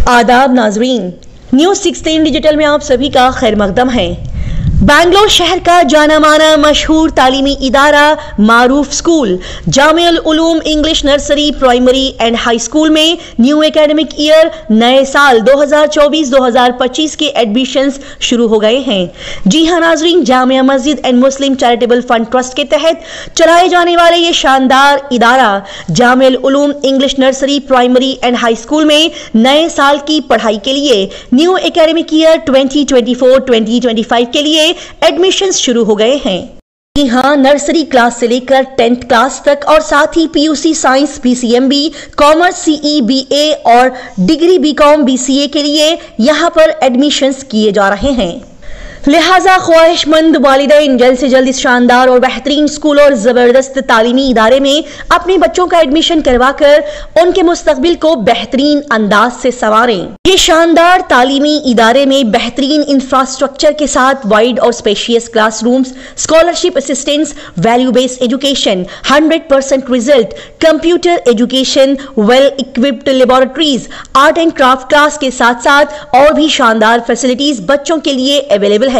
आदाब नाजरीन, news 16 digital में आप सभी का खैर मकदम है। बैंगलोर शहर का जाना माना मशहूर तालीमी इदारा मारूफ school Jamiul Uloom English nursery primary and high school में न्यू एकेडमिक ईयर नए साल 2024-2025 के एडमिशंस शुरू हो गए हैं। जी हां नाजरीन, Jamia Masjid and Muslim charitable fund trust के तहत चलाए जाने वाले ये शानदार इदारा Jamiul Uloom English nursery primary and high school में नए साल की पढ़ाई के लिए न्यू एकेडमिक ईयर 2024-2025 के लिए एडमिशंस शुरू हो गए हैं। यहाँ नर्सरी क्लास से लेकर 10th क्लास तक और साथ ही PUC science PCMB, commerce CE BA और डिग्री BCom BCA के लिए यहाँ पर एडमिशंस किए जा रहे हैं। लिहाजा ख्वाहिशमंद वालिदैन जल्द से जल्द इस शानदार और बेहतरीन स्कूल और जबरदस्त तालीमी इदारे में अपने बच्चों का एडमिशन करवाकर उनके मुस्तकबिल को बेहतरीन अंदाज से संवारें। ये शानदार तालीमी इदारे में बेहतरीन इंफ्रास्ट्रक्चर के साथ वाइड और spacious classrooms, scholarship assistance, value based education, 100% result, computer education, well equipped laboratories, art and craft class के साथ साथ और भी शानदार फैसिलिटीज बच्चों के लिए अवेलेबल है।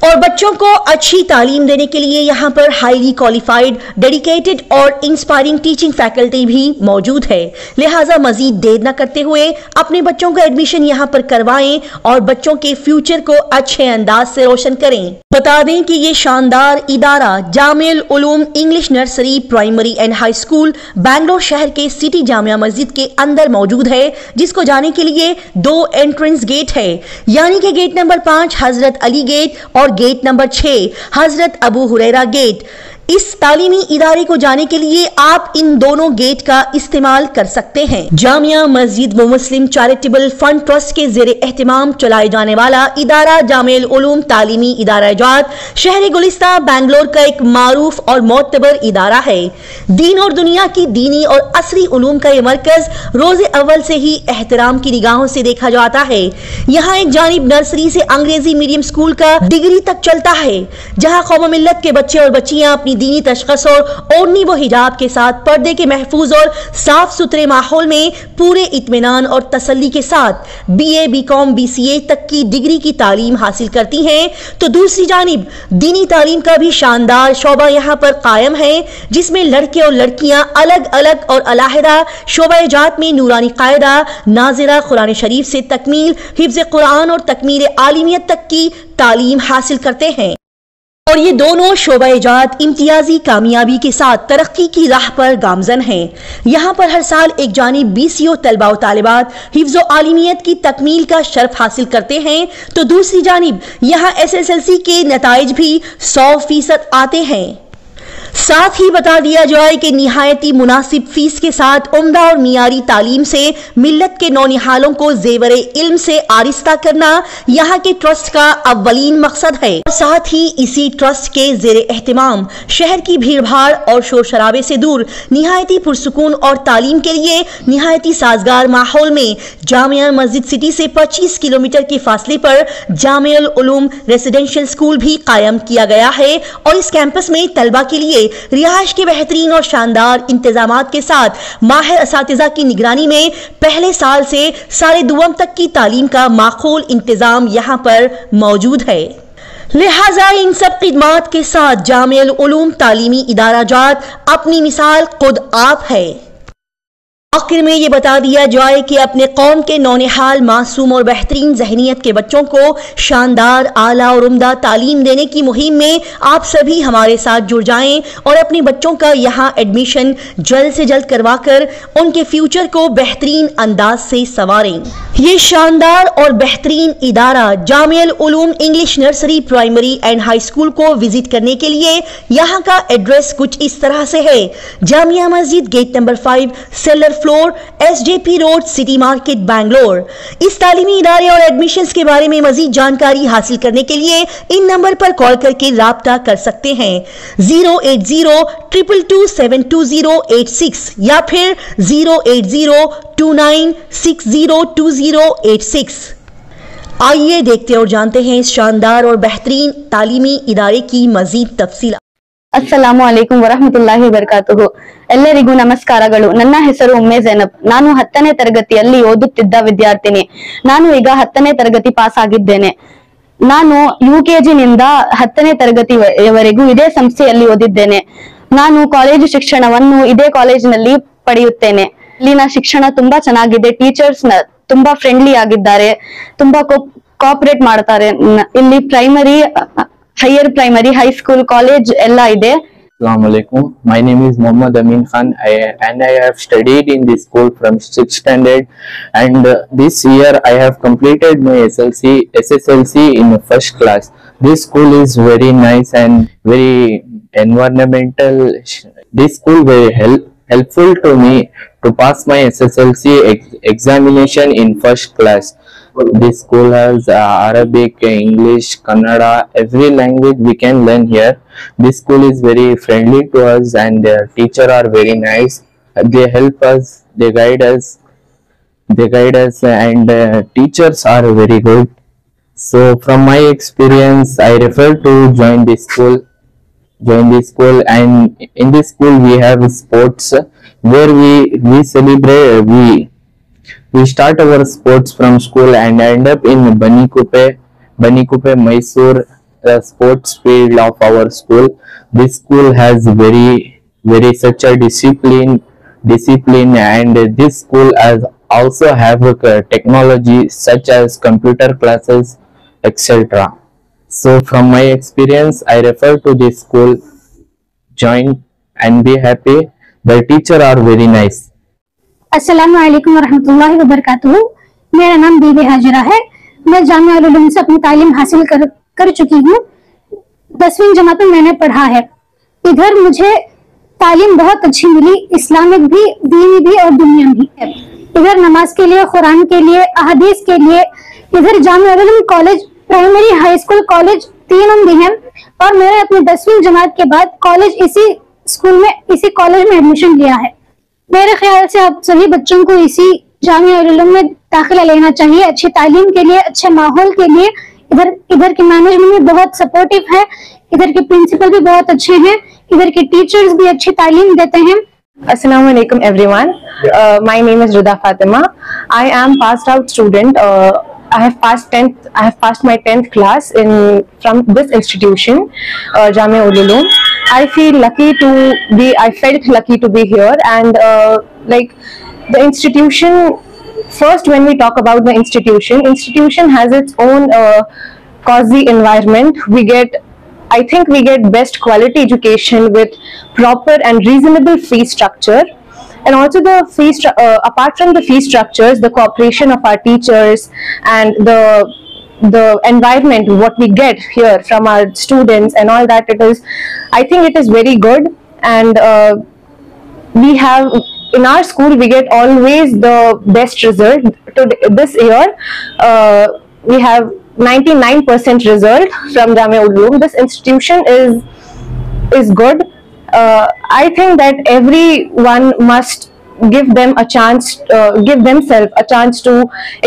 और बच्चों को अच्छी तालीम देने के लिए यहाँ पर हाईली क्वालिफाइड, डेडिकेटेड और इंस्पायरिंग टीचिंग फैकल्टी भी मौजूद है। लिहाजा मजीद देर न करते हुए अपने बच्चों का एडमिशन यहाँ पर करवाएं और बच्चों के फ्यूचर को अच्छे अंदाज से रोशन करें। बता दें कि ये शानदार इदारा Jamiul Uloom English nursery primary and high school Bangalore शहर के सिटी जामिया मस्जिद के अंदर मौजूद है, जिसको जाने के लिए 2 एंट्रेंस गेट है, यानी कि गेट नंबर 5 हजरत अली गेट और गेट नंबर 6 हजरत अबू हुरैरा गेट। इस तालीमी इदारे को जाने के लिए आप इन दोनों गेट का इस्तेमाल कर सकते हैं। जामिया मस्जिद मुस्लिम चैरिटेबल फंड ट्रस्ट के ज़ेरे एहतिमाम चलाए जाने वाला इदारा जामिउल उलूम तालीमी इदारा जात शहर गुलिस्तां बैंगलोर का एक मारूफ और मोतबर इदारा है। दीन और दुनिया की दीनी और असरी उलूम का ये मरकज रोज़े अव्वल से ही एहतराम की निगाहों से देखा जाता है। यहाँ एक जानिब नर्सरी से अंग्रेजी मीडियम स्कूल का डिग्री तक चलता है, जहाँ कौम मिल्लत के बच्चे और बच्चियां अपनी दीनी तशख़्ख़ुस और ओढ़नी व हिजाब के साथ पर्दे के महफूज और साफ सुथरे माहौल में पूरे इत्मीनान और तसल्ली के साथ BA BCom BCA तक की डिग्री की तालीम हासिल करती हैं, तो दूसरी जानिब दीनी तालीम का भी शानदार शोबा यहाँ पर कायम है, जिसमें लड़के और लड़कियां अलग अलग और अलहदा शोबा जात में नूरानी कायदा, नाजिरा, कुरान शरीफ से तकमील, हिफ्ज़ कुरान और तकमील आलिमियत तक की तालीम हासिल करते हैं। और ये दोनों शोबा-ए-जात इम्तियाजी कामयाबी के साथ तरक्की की राह पर गामजन हैं। यहाँ पर हर साल एक जानिब BCO तलबा व तालिबात हिफ्ज़ो आलिमियत की तकमील का शर्फ हासिल करते हैं, तो दूसरी जानिब यहाँ SSLC के नताइज भी 100% आते हैं। साथ ही बता दिया जाए कि निहायती मुनासिब फीस के साथ उम्दा और मियारी तालीम से मिल्लत के नौनिहालों को ज़ेवरे इल्म से आरिस्ता करना यहाँ के ट्रस्ट का अव्वलीन मकसद है। और साथ ही इसी ट्रस्ट के ज़ेरे एहतिमाम शहर की भीड़ भाड़ और शोर शराबे से दूर निहायती पुरसुकून और तालीम के लिए निहायती साजगार माहौल में जामिया मस्जिद सिटी से 25 किलोमीटर के फासले पर जामिउल उलूम रेसिडेंशियल स्कूल भी कायम किया गया है। और इस कैंपस में तलबा के लिए रिहाइश के बेहतरीन और शानदार इंतजामात के साथ माहिर असातिज़ा की निगरानी में पहले साल से सारे दुआम तक की तालीम का माकूल इंतजाम यहाँ पर मौजूद है। लिहाजा इन सब खिदमात के साथ जामिउल उलूम तालीमी इदारा जात अपनी मिसाल खुद आप है। आखिर में ये बता दिया जाए कि अपने कौम के नौनिहाल मासूम और बेहतरीन जहनियत के बच्चों को शानदार, आला और उम्दा तालीम देने की मुहिम में आप सभी हमारे साथ जुड़ जाएं और अपने बच्चों का यहाँ एडमिशन जल्द से जल्द करवाकर उनके फ्यूचर को बेहतरीन अंदाज से संवारें। ये शानदार और बेहतरीन इदारा Jamiul Uloom English nursery primary and high school को विजिट करने के लिए यहाँ का एड्रेस कुछ इस तरह से है। Jamia Masjid gate number 5 cellar floor SJP road city market Bangalore. इस तालीमी इदारे और एडमिशंस के बारे में मजीद जानकारी हासिल करने के लिए इन नंबर पर कॉल करके राब्ता कर सकते हैं 08022272086 या फिर 08029602086। आइए देखते और जानते हैं इस शानदार और बेहतरीन तालीमी इदारे की मजीद तफसीलात। ಅಸ್ಸಲಾಮು ಅಲೈಕುಂ ವರಹಮತುಲ್ಲಾಹಿ ವಬರಕಾತುಹು. ಎಲ್ಲರಿಗೂ ನಮಸ್ಕಾರಗಳು. ನನ್ನ ಹೆಸರು ಉಮ್ಮೆ ಝೈನಬ್. ನಾನು 10ನೇ ತರಗತಿಯಲ್ಲಿ ಓದುತ್ತಿದ್ದ ವಿದ್ಯಾರ್ಥಿನಿ. ನಾನು ಈಗ 10ನೇ ತರಗತಿ ಪಾಸ್ ಆಗಿದ್ದೇನೆ. ನಾನು UKG ನಿಂದ 10ನೇ ತರಗತಿಯವರೆಗೂ ಇದೇ ಸಂಸ್ಥೆಯಲ್ಲಿ ಓದಿದ್ದೇನೆ. ನಾನು ಕಾಲೇಜು ಶಿಕ್ಷಣವನ್ನು ಇದೇ ಕಾಲೇಜಿನಲ್ಲಿ ಪಡೆಯುತ್ತೇನೆ. ಇಲ್ಲಿನ ಶಿಕ್ಷಣ ತುಂಬಾ ಚೆನ್ನಾಗಿದೆ. ಟೀಚರ್ಸ್ ತುಂಬಾ ಫ್ರೆಂಡ್ಲಿ ಆಗಿದ್ದಾರೆ, ತುಂಬಾ ಕೋಆಪರೇಟ್ ಮಾಡ್ತಾರೆ. ಇಲ್ಲಿ primary, higher primary, high school, college ಎಲ್ಲ ಇದೆ. Assalamu alaikum. My name is Muhammad Amin Khan and I have studied in this school from 6th standard, and this year I have completed my SSLC in first class. This school is very nice and very environmental. This school very helpful to me to pass my SSLC examination in first class. This school has Arabic, English, Kannada, every language we can learn here. This school is very friendly to us and their teachers are very nice. They help us, they guide us and teachers are very good. So from my experience I refer to join this school, and in this school we have sports where we celebrate, we start our sports from school and end up in Banikupe, Mysore, the sports field of our school. This school has very such a discipline, and this school has also have technology such as computer classes, etc. So from my experience I refer to this school. Join and be happy. The teachers are very nice. अस्सलामु अलैकुम वरहमतुल्लाहि वबरकातुहू। मेरा नाम बीबी हाजिरा है। मैं जामिया उल उलूम से अपनी तालीम हासिल कर चुकी हूँ। 10वीं जमात में मैंने पढ़ा है। इधर मुझे तालीम बहुत अच्छी मिली, इस्लामिक भी, दीनी भी और दुनिया भी। इधर नमाज के लिए, कुरान के लिए, अहदीस के लिए इधर Jamia ul Uloom college, primary, high school, college तीनों भी हैं। और मैंने अपनी 10वीं जमात के बाद कॉलेज इसी कॉलेज में एडमिशन लिया है। मेरे ख्याल से आप सभी बच्चों को इसी जामिया उल उलूम में दाखिला लेना चाहिए, अच्छी तालीम के लिए, अच्छे माहौल के लिए। इधर के मैनेजमेंट भी बहुत सपोर्टिव है, इधर के प्रिंसिपल भी बहुत अच्छे हैं, इधर के टीचर्स भी अच्छी तालीम देते हैं। Assalamu alaikum everyone. My name is Rida Fatima. I am passed out student. I have passed my 10th class from this institution, Jamia Ul Uloom. I felt lucky to be here, and like the institution. First, when we talk about the institution has its own cozy environment. I think we get best quality education with proper and reasonable fee structure. And also apart from the fee structures, the cooperation of our teachers and the environment, what we get here from our students and all that, I think it is very good. And we have, in our school, we get always the best result. This year, we have 99% result from Jamia Ul Uloom. This institution is good. I think that everyone must give themselves a chance to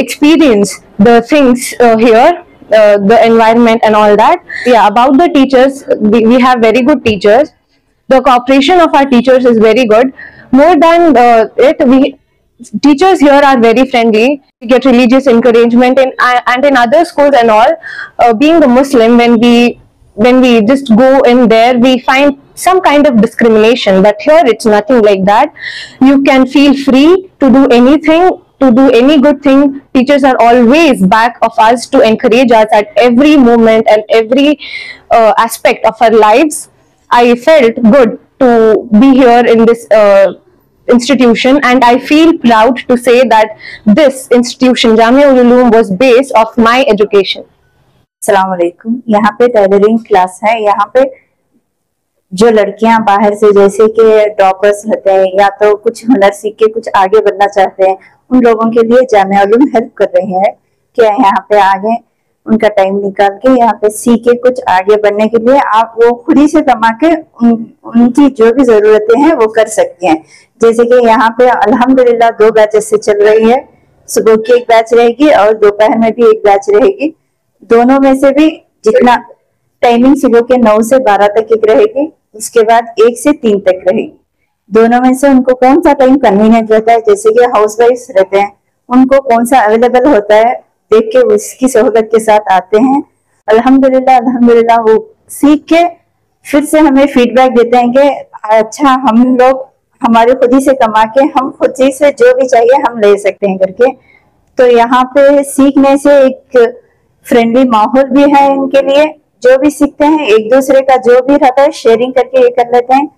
experience the things here, the environment and all that. Yeah, about the teachers, we have very good teachers. The cooperation of our teachers is very good. More than teachers here are very friendly. We get religious encouragement, and in other schools and all, being a Muslim, when we just go in there, we find some kind of discrimination. But here it's nothing like that. You can feel free to do anything, to do any good thing. Teachers are always back of us to encourage us at every moment and every aspect of our lives. I felt good to be here in this institution, and I feel proud to say that this institution, Jamia Ul Uloom, was base of my education. अस्सलाम वालेकुम। यहाँ पे tailoring class है। यहाँ पे जो लड़कियां बाहर से जैसे कि टॉपर्स रहते हैं या तो कुछ हुनर सीख के कुछ आगे बढ़ना चाहते हैं, उन लोगों के लिए जामिया उल उलूम हेल्प कर रहे हैं कि यहाँ पे आगे उनका टाइम निकाल के यहाँ पे सीख के कुछ आगे बढ़ने के लिए आप वो खुद ही से कमा के उनकी जो भी जरूरतें हैं वो कर सकते हैं। जैसे कि यहाँ पे अल्हम्दुलिल्लाह 2 बैचेस से चल रही है। सुबह की एक बैच रहेगी और दोपहर में भी एक बैच रहेगी। दोनों में से भी जितना टाइमिंग सुबह के 9 से 12 तक एक रहेगी, उसके बाद 1 से 3 तक रहेगी। दोनों में से उनको कौन सा टाइम कन्वीनियंट रहता है, जैसे कि हाउस वाइफ रहते हैं उनको कौन सा अवेलेबल होता है, देख के उसकी सहूलत के साथ आते हैं। अल्हम्दुलिल्लाह वो सीख के फिर से हमें फीडबैक देते हैं कि अच्छा हम लोग हमारे खुद ही से कमा के हम खुद ही से जो भी चाहिए हम ले सकते हैं करके। तो यहाँ पे सीखने से एक फ्रेंडली माहौल भी है इनके लिए, जो भी सीखते हैं एक दूसरे का जो भी रहता है शेयरिंग करके ये कर लेते हैं,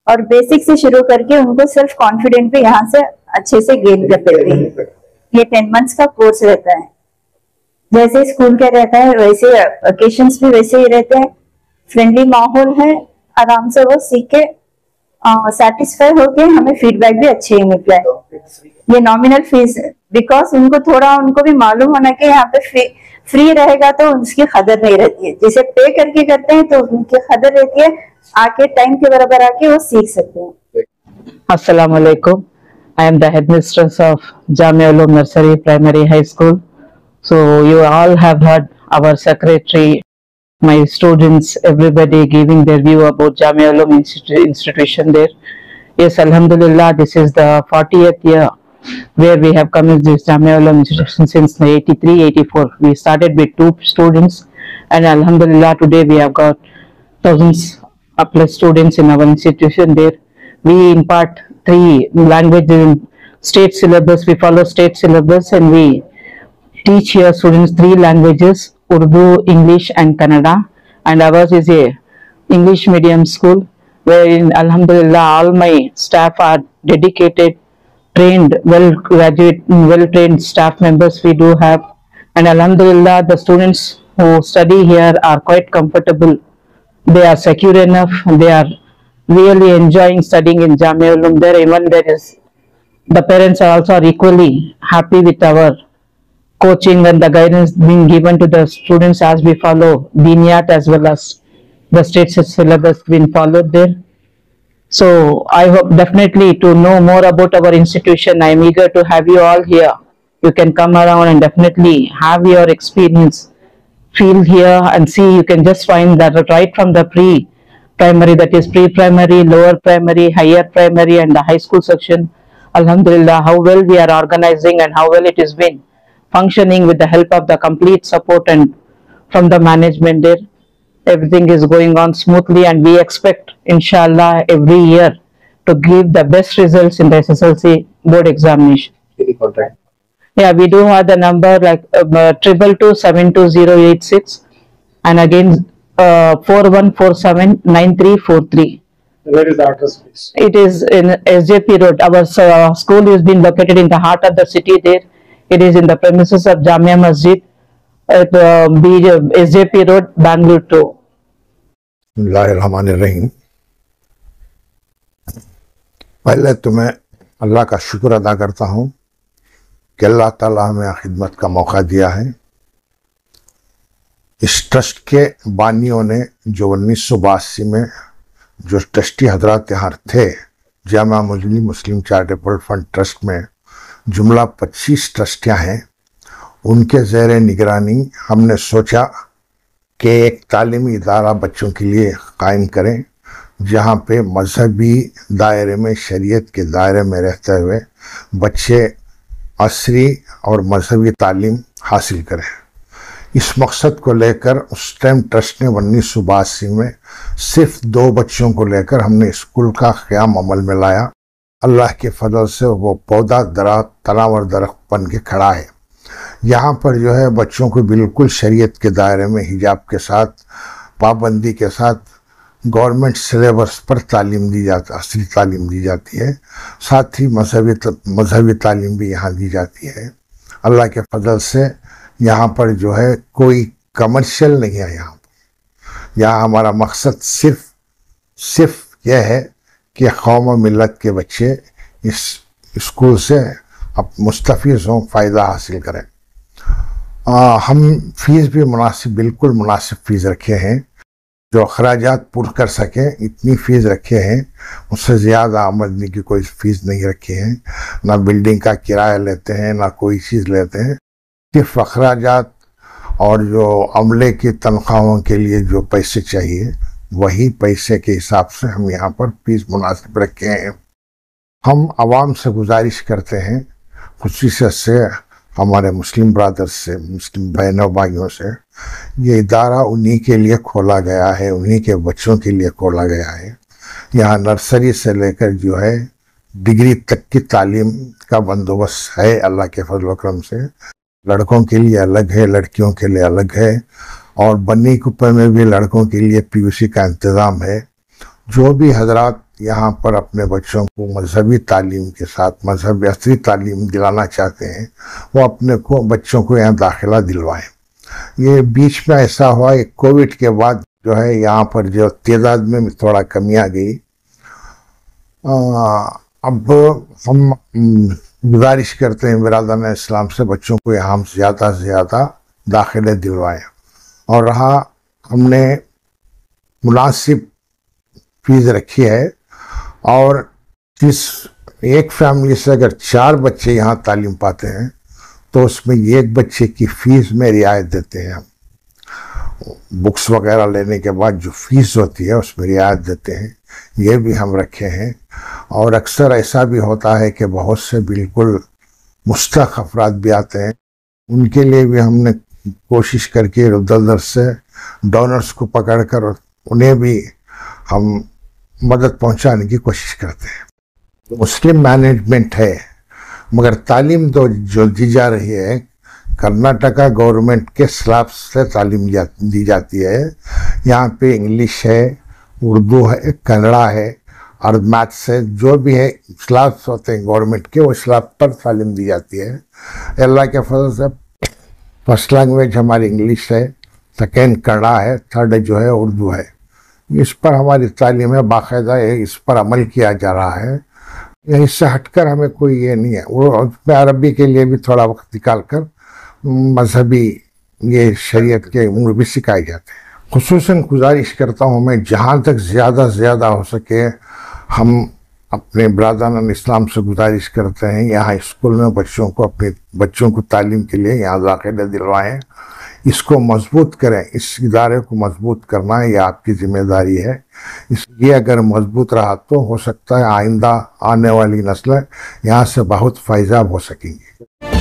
और बेसिक से शुरू करके उनको सेल्फ कॉन्फिडेंट भी यहाँ से अच्छे से गेन कर लेते हैं। ये 10 मंथ्स का कोर्स रहता है, जैसे स्कूल का रहता है वैसे ओकेशंस भी वैसे ही रहते हैं। फ्रेंडली माहौल है, आराम से वो सीख के सेटिस्फाई होके हमें फीडबैक भी अच्छे ही मिलता है। ये नॉमिनल फीस है, बिकॉज उनको भी मालूम होना कि यहाँ पे फ्री रहेगा तो उसकी कदर नहीं रहती है, जिसे पे करके करते हैं तो उनकी कदर रहती है, आके टाइम के बराबर आके वो सीख सकते हैं। Assalamu alaikum. I am the headmistress of Jamia Ulum Nursery Primary High School. So you all have heard our secretary, my students, everybody giving their view about Jamia Ulum institution there. Yes, Alhamdulillah, this is the 40th year where we have commenced this Jamia Ulum institution since 83-84. We started with 2 students, and Alhamdulillah today we have got thousands plus students in our institution there. We impart 3 languages in state syllabus. We follow state syllabus and we teach here students 3 languages, Urdu, English and Kannada. And ours is a English medium school wherein Alhamdulillah all my staff are dedicated, trained, well-trained staff members we do have. And Alhamdulillah the students who study here are quite comfortable. They are secure enough, they are really enjoying studying in Jamia Ulum. There even the parents are also equally happy with our coaching and the guidance being given to the students as we follow Diniyat as well as the state syllabus being followed there. So I hope definitely to know more about our institution. I am eager to have you all here. You can come around and definitely have your experience. Feel here and see. You can just find that right from the pre-primary, that is pre-primary, lower primary, higher primary and the high school section. Alhamdulillah, how well we are organizing and how well it has been functioning with the help of the complete support and from the management there. Everything is going on smoothly and we expect inshallah every year to give the best results in the SSLC board examination. Yeah, we do have the number like 222-72086 and again 4147-9343. Where is the address, please? It is in SJP Road. Our school is being located in the heart of the city there. It is in the premises of Jamia Masjid at SJP Road, Bangalore 2. बिस्मिल्लाहिर्रहमानिर्रहीम। पहले तो मैं अल्लाह का शुक्र अदा करता हूँ कि अल्लाह ताला हमें खिदमत का मौका दिया है। इस ट्रस्ट के बानियों ने जो 1982 में जो ट्रस्टी हजरात यहाँ थे, जामा मुस्लिम चैरिटेबल फंड ट्रस्ट में जुमला 25 ट्रस्टियाँ हैं, उनके ज़ेर निगरानी हमने सोचा कि एक तालीमी इदारा बच्चों के लिए कायम करें, जहाँ पे मजहबी दायरे में, शरीयत के दायरे में रहते हुए बच्चे असरी और मजहबी तालीम हासिल करें। इस मकसद को लेकर उस टाइम ट्रस्ट ने 1982 में सिर्फ 2 बच्चों को लेकर हमने स्कूल का क़याम अमल में लाया। अल्लाह के फजल से वो पौधा तनावर दरख्त बन के खड़ा है। यहाँ पर जो है बच्चों को बिल्कुल शरीयत के दायरे में हिजाब के साथ, पाबंदी के साथ गवर्नमेंट सिलेबस पर तालीम दी जाती, असली तालीम दी जाती है। साथ ही मजहबी तालीम भी यहाँ दी जाती है। अल्लाह के फजल से यहाँ पर जो है कोई कमर्शियल नहीं है। यहाँ हमारा मकसद सिर्फ यह है कि कौम और मिल्लत के बच्चे इस स्कूल से अब मुस्तफ़ीज़ हों, फ़ायदा हासिल करें। हम फ़ीस भी बिल्कुल मुनासिब फ़ीस रखे हैं, जो अखराजात पूरा कर सकें इतनी फ़ीस रखे हैं। उससे ज़्यादा आमदनी की कोई फ़ीस नहीं रखी है। ना बिल्डिंग का किराया लेते हैं, ना कोई चीज़ लेते हैं। सिर्फ अखराजात और जो अमले की तनख्वाहों के लिए जो पैसे चाहिए वही पैसे के हिसाब से हम यहाँ पर फीस मुनासिब रखे हैं। हम आवाम से गुजारिश करते हैं, खुसूसियत से हमारे मुस्लिम ब्रदर्स से, मुस्लिम बहनों भाइयों से, ये इदारा उन्हीं के लिए खोला गया है, उन्हीं के बच्चों के लिए खोला गया है। यहाँ नर्सरी से लेकर जो है डिग्री तक की तालीम का बंदोबस्त है अल्लाह के फजल करम से। लड़कों के लिए अलग है, लड़कियों के लिए अलग है, और बन्नी कुप्पे में भी लड़कों के लिए पीयूसी का इंतज़ाम है। जो भी हजरात यहाँ पर अपने बच्चों को मजहबी तालीम के साथ मजहबी असली तालीम दिलाना चाहते हैं वो अपने को बच्चों को यहाँ दाखिला दिलवाएं। ये बीच में ऐसा हुआ कि कोविड के बाद जो है यहाँ पर जो तादाद में थोड़ा कमी आ गई। अब हम गुजारिश करते हैं बिरादरान इस्लाम से बच्चों को यहाँ हम ज़्यादा से ज़्यादा दाखिले दिलवाएं, और रहा हमने मुनासिब फीस रखी है, और जिस एक फैमिली से अगर 4 बच्चे यहाँ तालीम पाते हैं तो उसमें एक बच्चे की फीस में रियायत देते हैं। हम बुक्स वगैरह लेने के बाद जो फीस होती है उसमें रियायत देते हैं, ये भी हम रखे हैं। और अक्सर ऐसा भी होता है कि बहुत से बिल्कुल मुस्तहक़ अफराद भी आते हैं, उनके लिए भी हमने कोशिश करके इधर से डोनर्स को पकड़कर उन्हें भी हम मदद पहुंचाने की कोशिश करते हैं। मुस्लिम मैनेजमेंट है, मगर तालीम तो जो दी जा रही है कर्नाटका गवर्नमेंट के स्लैब से तालीम दी जाती है। यहाँ पे इंग्लिश है, उर्दू है, कन्नड़ा है और मैथ्स है, जो भी है स्लैब्स होते हैं गवर्नमेंट के, वो स्लैब पर तालीम दी जाती है। अल्लाह के फजल से फर्स्ट लैंग्वेज हमारी इंग्लिश है, सेकेंड कन्नड़ा है, थर्ड जो है उर्दू है। इस पर हमारी तालीम है, बाकायदा इस पर अमल किया जा रहा है। इससे हटकर हमें कोई ये नहीं है। वो अरबी के लिए भी थोड़ा वक्त निकाल कर मजहबी ये शरीयत के उम्र भी सिखाए जाते हैं। खुसूसन गुजारिश करता हूँ मैं, जहाँ तक ज़्यादा से ज़्यादा हो सके हम अपने ब्रादरान इस्लाम से गुजारिश करते हैं यहाँ स्कूल में बच्चों को, अपने बच्चों को तालीम के लिए यहाँ दाखिले दिलवाएं, इसको मजबूत करें। इस इदारे को मजबूत करना ये आपकी जिम्मेदारी है। ये अगर मजबूत रहा तो हो सकता है आइंदा आने वाली नस्लें यहाँ से बहुत फायदा हो सकेंगी।